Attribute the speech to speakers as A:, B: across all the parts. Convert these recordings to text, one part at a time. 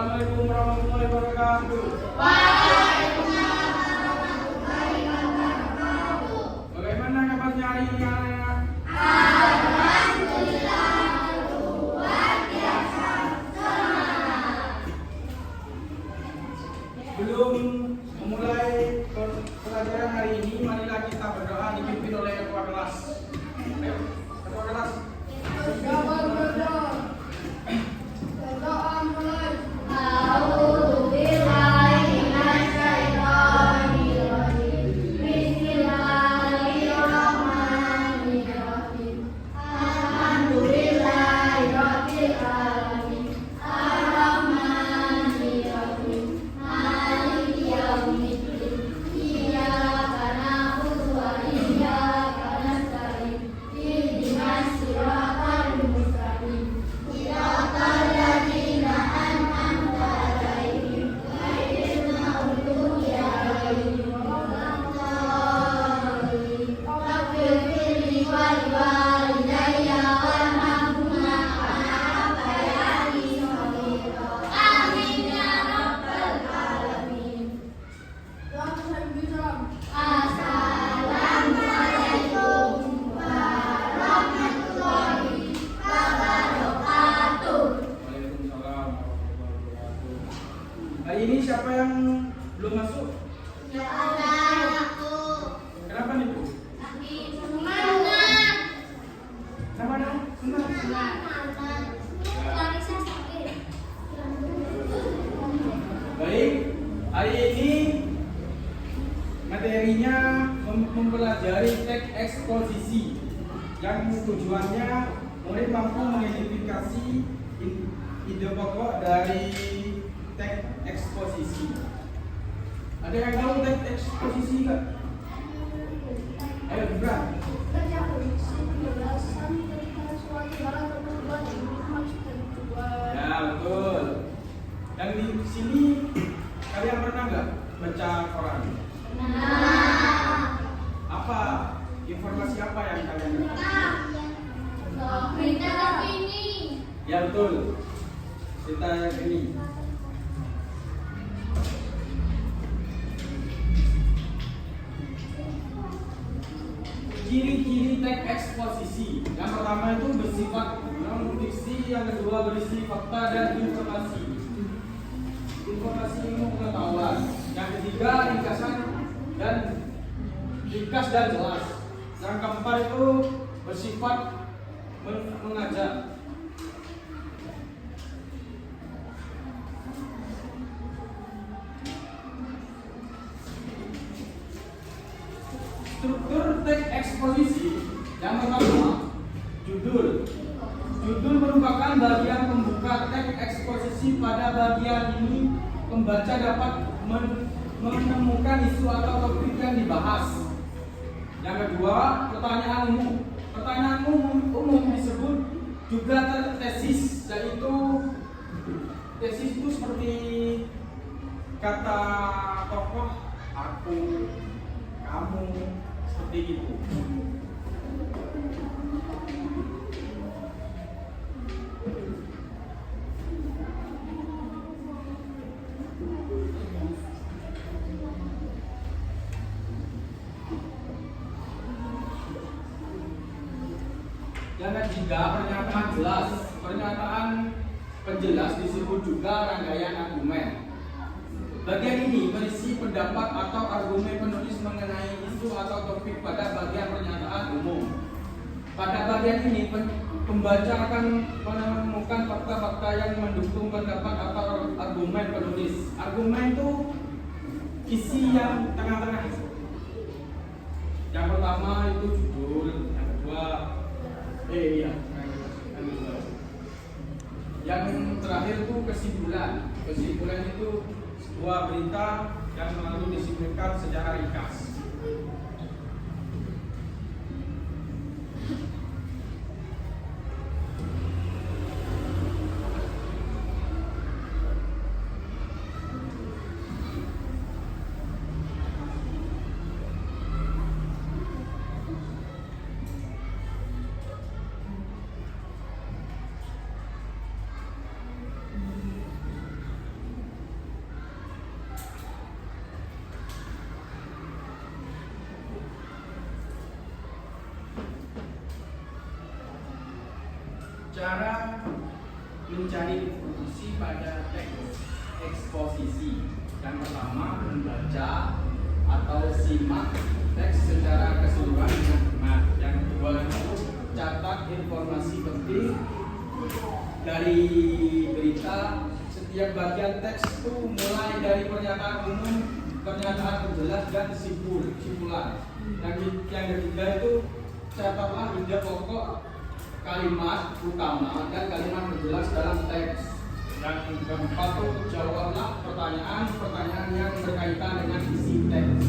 A: Assalamualaikum warahmatullahi wabarakatuh. Bagaimana kabarnya hari ini anak-anak? Sebelum memulai pelajaran hari ini, marilah kita berdoa dipimpin oleh ketua kelas. Ayo, ketua kelas. Hari ini siapa yang belum masuk? Kenapa nih, Bu? Sama dong? Baik, hari ini materinya mempelajari teks eksposisi yang tujuannya murid mampu mengidentifikasi ide pokok dari teks eksposisi. Ada yang tahu teks eksposisi nggak? Ayo, Bra. Ya, betul. Dan di sini kalian pernah nggak baca koran? Apa informasi apa yang kalian dapat?
B: Berita terkini.
A: Ya, betul. Cerita yang ini. Ciri-ciri teks eksposisi. Yang pertama itu bersifat non-fiksi, yang kedua berisi fakta dan informasi. Informasi ilmu pengetahuan. Yang ketiga ringkasan dan ringkas dan jelas. Yang keempat itu bersifat mengajak. Struktur teks eksposisi. Yang pertama, judul. Judul merupakan bagian pembuka teks eksposisi. Pada bagian ini, pembaca dapat menemukan isu atau topik yang dibahas. Yang kedua, pertanyaan umum. Pertanyaan umum disebut juga tesis, yaitu tesis itu seperti kata tokoh, aku, kamu, seperti itu. Yang ketiga, pernyataan jelas. Pernyataan penjelas disebut juga rangkaian argumen. Bagian ini berisi pendapat atau argumen penulis mengenai isu atau topik pada bagian pernyataan umum. Pada bagian ini, pembaca akan menemukan fakta-fakta yang mendukung pendapat atau argumen penulis. Argumen itu isi yang tengah-tengah. Yang pertama itu judul, yang kedua yang terakhir itu kesimpulan. Kesimpulan itu sebuah berita yang lalu disimpulkan secara ringkas. Cara mencari informasi pada teks eksposisi. Yang pertama, membaca atau simak teks secara keseluruhan dengan benar. Yang kedua itu catat informasi penting dari berita. Setiap bagian teks itu mulai dari pernyataan umum, pernyataan penjelas dan simpulan. Yang ketiga itu catatlah ide pokok, kalimat utama dan kalimat penjelas dalam teks. Yang keempat itu jawablah pertanyaan-pertanyaan yang berkaitan dengan isi teks.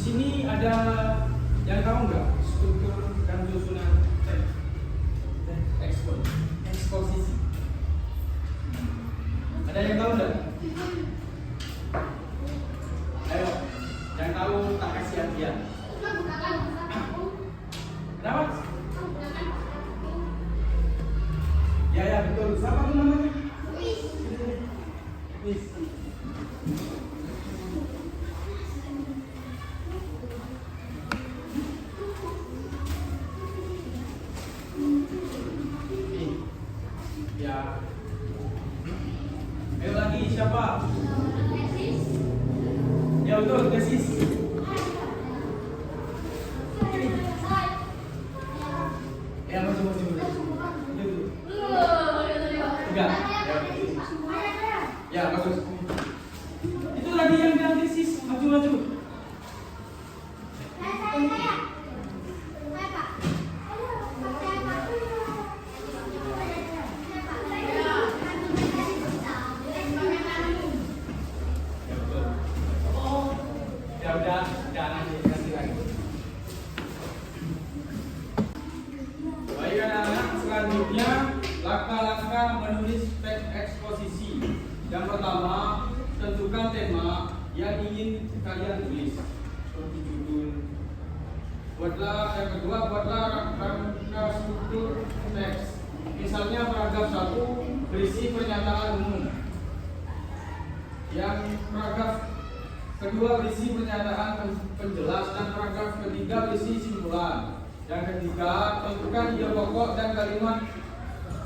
A: Sini ada yang tahu nggak struktur dan susunan eksposisi? Ada yang tahu nggak? Ayo, yang tahu tak kasih hadiah. Kenapa? Ya betul. Siapa tuh namanya? Wis. Ya. Ayo lagi siapa? Ya betul, tesis. Ya masuk. Enggak. Ya masuk. Itu lagi yang bilang tesis. Maju. Udah nanti lagi. Baik anak-anak, selanjutnya langkah-langkah menulis teks eksposisi. Yang pertama, tentukan tema yang ingin kalian tulis seperti judul. Yang kedua, buatlah rangka struktur teks. Misalnya paragraf 1 berisi pernyataan umum. Yang paragraf kedua berisi pernyataan penjelas dan paragraf ketiga berisi simpulan. Yang ketiga, tentukan ide pokok dan kalimat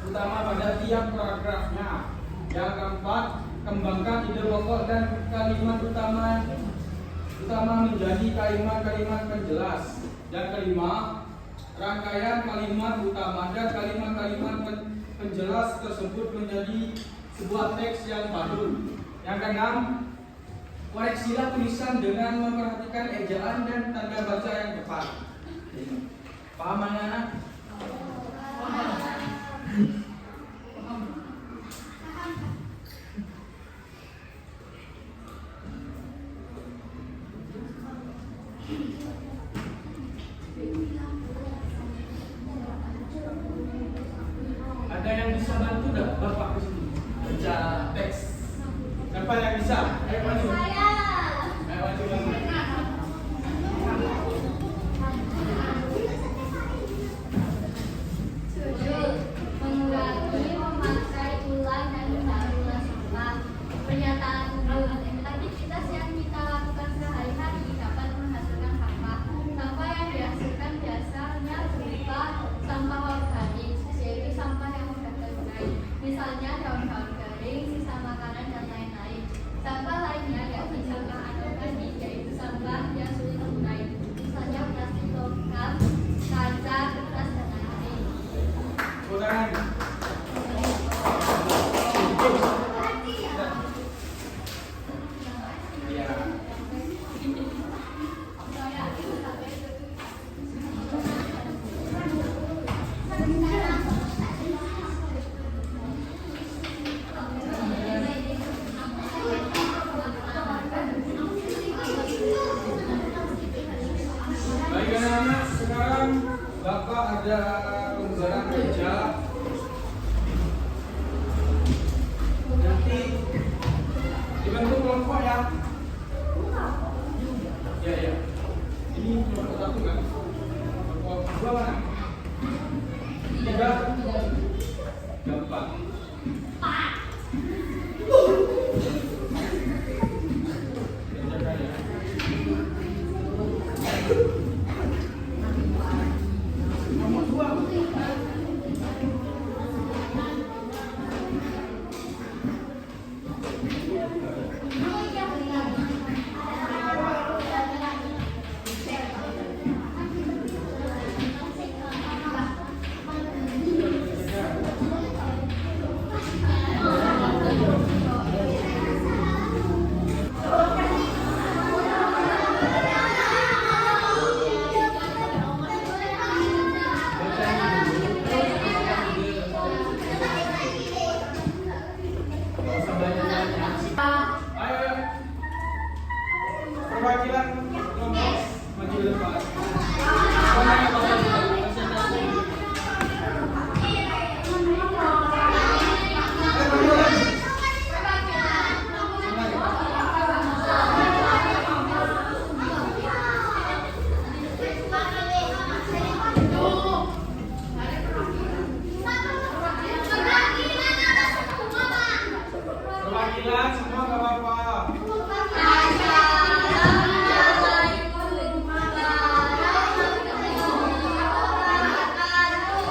A: utama pada tiap paragrafnya. Yang keempat, kembangkan ide pokok dan kalimat utama menjadi kalimat-kalimat penjelas. Yang kelima, rangkaian kalimat utama dan kalimat-kalimat penjelas tersebut menjadi sebuah teks yang padu. Yang keenam, koreksilah tulisan dengan memperhatikan ejaan dan tanda baca yang tepat. Paham anak-anak? Ada yang bisa bantu enggak Bapak ke sini baca teks? Siapa yang bisa? Ayo maju. Ayo maju. Bapak ada lembaran kerja. Nanti dibentuk kelompok ya. Ya ya. Ini kelompok satu kan? Kelompok dua mana? Tiga. Gampang. Nomor dua. Ayo, perwakilan kelompok maju ke depan. Perwakilan semua nggak apa-apa.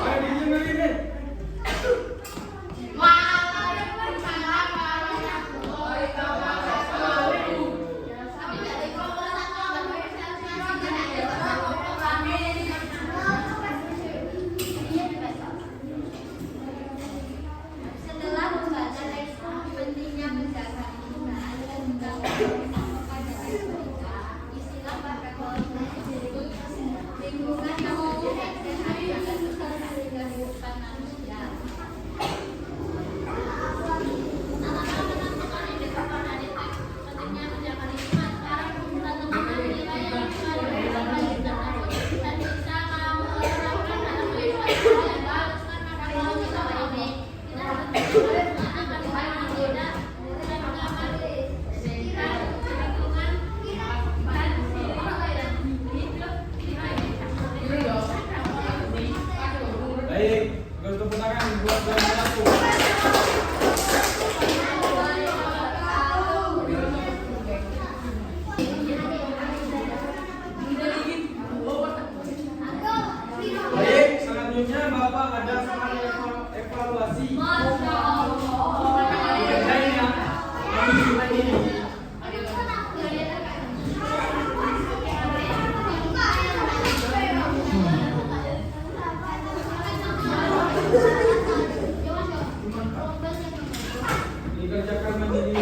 A: Ayo didengerin deh.
B: Setelah membaca teks pentingnya menjaga lingkungan dan menjaga pada kita, istilah pada lingkungan yang sehat dan adalah kehidupan manusia. Pentingnya menjaga lingkungan, cara penggunaan lingkungan nilai yang dan bisa menerapkan dalam kehidupan sehari-hari. Maka kalau kita ini kita
A: Baik, tepuk tangan buat yang satu. Baik, selanjutnya Bapak ada soal evaluasi. Dikerjain ya. Ini. Dikerjakan mandiri.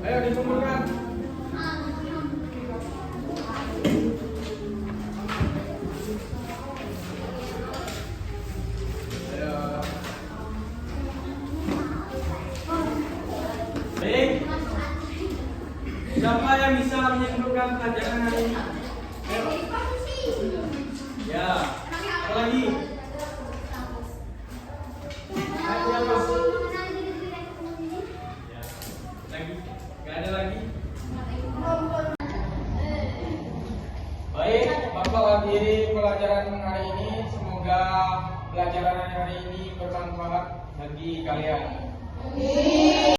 A: Ayo dikumpulkan. Ayo. Baik. Siapa yang bisa menyimpulkan pelajaran hari ini? Ayo. Ya. Apa lagi? Ayo, siapa? Ya. Lagi? Gak ada lagi? Baik, Bapak akhiri pelajaran hari ini. Semoga pelajaran hari ini bermanfaat bagi kalian.